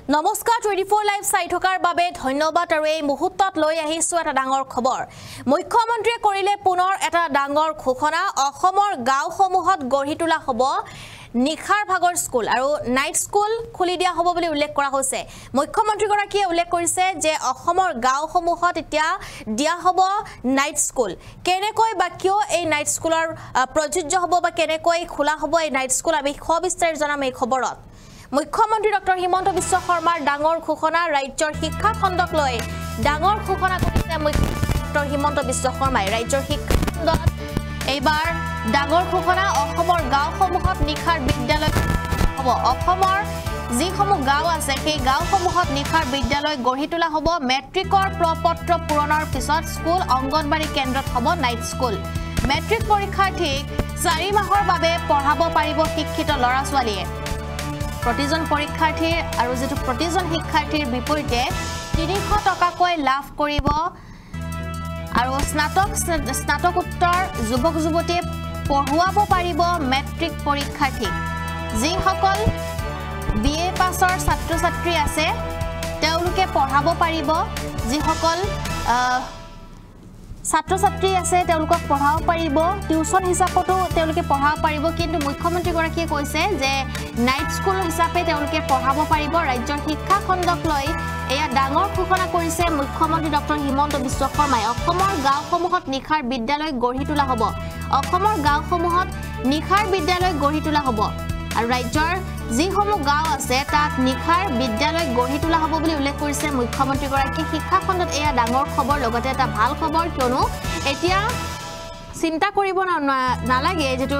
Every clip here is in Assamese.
নমস্কাৰ 24 লাইভ চাই থকাৰ বাবে ধন্যবাদ আৰু এই মুহূৰ্তত লৈ আহিছো এটা ডাঙৰ খবৰ মুখ্যমন্ত্ৰীয়ে কৰিলে পুনৰ এটা ডাঙৰ ঘোষণা অসমৰ গাঁওসমূহত গঢ়ি তোলা হ'ব নিখাৰ ভাগৰ স্কুল আৰু নাইট স্কুল খুলি দিয়া হ'ব বুলি উল্লেখ কৰা হৈছে মুখ্যমন্ত্ৰী গৰাকীয়ে উল্লেখ কৰিছে যে অসমৰ গাঁওসমূহত এতিয়া দিয়া হ'ব নাইট স্কুল কেনেকৈ বা কিয় এই নাইট স্কুলৰ প্ৰযোজ্য হ'ব বা কেনেকৈ খোলা হ'ব এই নাইট স্কুল আমি সবিস্তাৰে জনাম এই খবৰত মুখ্যমন্ত্ৰী ডক্টৰ হিমন্ত বিশ্ব শৰ্মাৰ ডাঙৰ ঘোষণা ৰাজ্যৰ শিক্ষা খণ্ডক লৈ ডাঙৰ ঘোষণা কৰিছে ডক্টৰ হিমন্ত বিশ্ব শৰ্মাই ৰাজ্যৰ শিক্ষা খণ্ডত এইবাৰ ডাঙৰ ঘোষণা অসমৰ গাঁওসমূহত নিখাৰ বিদ্যালয় হ'ব অসমৰ যিসমূহ গাঁও আছে সেই গাঁওসমূহত নিখাৰ বিদ্যালয় গঢ়ি তোলা হ'ব মেট্ৰিকৰ প্ৰপত্ৰ পূৰণৰ পিছত স্কুল অংগনবাড়ী কেন্দ্ৰত হ'ব নাইট স্কুল মেট্ৰিক পৰীক্ষাৰ্থীক 4 মাহৰ বাবে পঢ়াব পাৰিব শিক্ষিত ল'ৰা ছোৱালীয়ে প্ৰতিজন পৰীক্ষাৰ্থীৰ আৰু যেটো প্ৰতিজন শিক্ষাৰ্থীৰ বিপৰীতে 300 টকাকৈ লাভ কৰিব আৰু স্নাতকোত্তৰ যুৱক যুৱতীয়ে পঢ়ুৱাব পাৰিব মেট্ৰিক পৰীক্ষাৰ্থীক যিসকল বিএ পাছৰ ছাত্ৰ ছাত্ৰী আছে তেওঁলোকে পঢ়াব পাৰিব যিসকল ছাত্ৰ ছাত্ৰী আছে তেওঁলোকক পঢ়াব পাৰিব টিউচন হিচাপতো তেওঁলোকে পঢ়াব পাৰিব কিন্তু মুখ্যমন্ত্ৰী গৰাকীয়ে কৈছে যে নাইট স্কুল হিচাপে তেওঁলোকে পঢ়াব পাৰিব ৰাজ্যৰ শিক্ষা খণ্ডক লৈ এয়া ডাঙৰ ঘোষণা কৰিছে মুখ্যমন্ত্ৰী ডক্টৰ হিমন্ত বিশ্ব শৰ্মাই অসমৰ গাঁওসমূহত নিখাৰ বিদ্যালয় গঢ়ি তোলা হ'ব অসমৰ গাঁওসমূহত নিখাৰ বিদ্যালয় গঢ়ি তোলা হ'ব আৰু ৰাজ্যৰ যিসমূহ গাঁও আছে তাত নিখাৰ বিদ্যালয় গঢ়ি তোলা হ'ব বুলি উল্লেখ কৰিছে মুখ্যমন্ত্ৰী গৰাকী শিক্ষা খণ্ডত এয়া ডাঙৰ খবৰ লগতে এটা ভাল খবৰ কিয়নো এতিয়া চিন্তা কৰিব নালাগে যেটো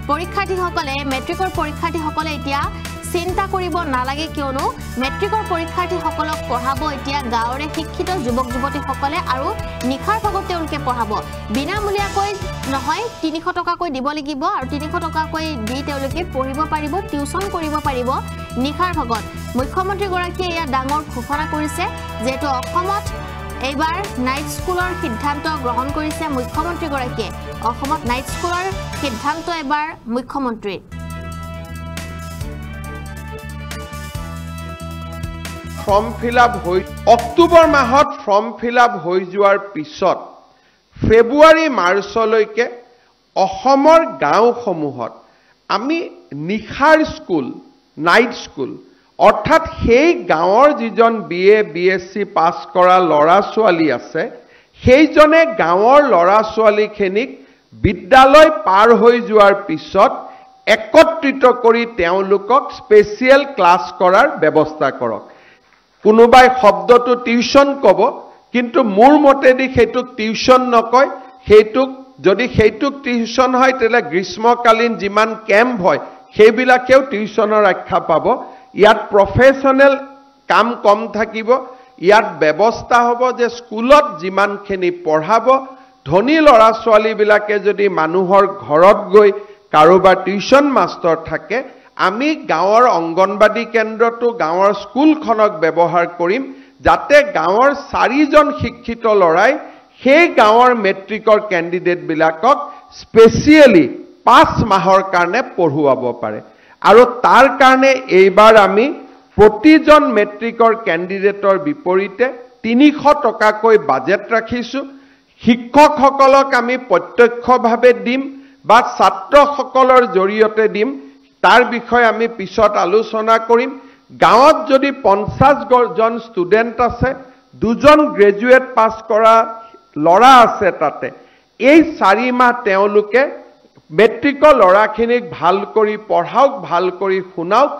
পৰীক্ষাৰ্থীসকলে মেট্ৰিকৰ পৰীক্ষাৰ্থীসকলে এতিয়া চিন্তা কৰিব নালাগে কিয়নো মেট্ৰিকৰ পৰীক্ষাৰ্থীসকলক পঢ়াব এতিয়া গাঁৱৰে শিক্ষিত যুৱক যুৱতীসকলে আৰু নিখাৰ ভাগত তেওঁলোকে পঢ়াব বিনামূলীয়াকৈ নহয় 300 টকাকৈ দিব লাগিব আৰু 300 টকাকৈ দি তেওঁলোকে পঢ়িব পাৰিব টিউচন কৰিব পাৰিব নিখাৰ ভাগত মুখ্যমন্ত্ৰী গৰাকীয়ে এয়া ডাঙৰ ঘোষণা কৰিছে যেটো অসমত এইবাৰ নাইট স্কুলৰ সিদ্ধান্ত গ্ৰহণ কৰিছে মুখ্যমন্ত্ৰী গৰাকীয়ে অসমত নাইট স্কুলৰ সিদ্ধান্ত এবাৰ মুখ্যমন্ত্ৰী ফৰ্ম ফিলআপ হৈ অক্টোবৰ মাহত ফৰ্ম ফিলআপ হৈ যোৱাৰ পিছত ফেব্ৰুৱাৰী মাৰ্চলৈকে অসমৰ গাঁওসমূহত আমি নিখাৰ স্কুল নাইট স্কুল অৰ্থাৎ সেই গাঁৱৰ যিজন বিএ বিএসসি পাছ কৰা ল'ৰা ছোৱালী আছে সেইজনে গাঁৱৰ ল'ৰা ছোৱালীখিনিক বিদ্যালয় পাৰ হৈ যোৱাৰ পিছত একত্ৰিত কৰি তেওঁলোকক স্পেচিয়েল ক্লাছ কৰাৰ ব্যৱস্থা কৰক কোনোবাই শব্দটো টিউশন কব কিন্তু মোৰ মতেদি হেতুক টিউশন নকয় হেতুক যদি হেতুক টিউশন হয় তেলে গ্ৰীষ্মকালীন যিমান ক্যাম্প হয় সেইবিলাকেও টিউশনৰ আখ্যা পাব ইয়াত প্ৰফেশনাল কাম কম থাকিব ইয়াত ব্যৱস্থা হ'ব যে স্কুলত যিমানখিনি পঢ়াব ধনী ল'ৰা ছোৱালীবিলাকে যদি মানুহৰ ঘৰত গৈ কাৰোবাৰ টিউশন মাষ্টৰ থাকে আমি গাঁৱৰ অংগনবাড়ী কেন্দ্ৰটো গাঁৱৰ স্কুলখনক ব্যৱহাৰ কৰিম যাতে গাঁৱৰ 4 জন শিক্ষিত ল'ৰাই সেই গাঁৱৰ মেট্ৰিকৰ ক্যান্ডিডেট বিলাকক স্পেচিয়েলি 5 মাহৰ কাৰণে পঢ়ুৱাব পাৰে আৰু তাৰ কাৰণে এইবাৰ আমি প্ৰতিজন মেট্ৰিকৰ ক্যান্ডিডেটৰ বিপৰীতে 300 টকাকৈ বাজেট ৰাখিছো শিক্ষকসকলক আমি প্ৰত্যক্ষভাৱে দিম বা ছাত্ৰসকলৰ জৰিয়তে দিম তাৰ বিষয়ে আমি পিছত আলোচনা কৰিম গাঁৱত যদি 50 জন ষ্টুডেন্ট আছে 2 জন গ্ৰেজুৱেট পাছ কৰা ল'ৰা আছে তাতে এই 4 মাহ তেওঁলোকে মেট্ৰিকৰ ল'ৰাখিনিক ভাল কৰি পঢ়াওক ভাল কৰি শুনাওক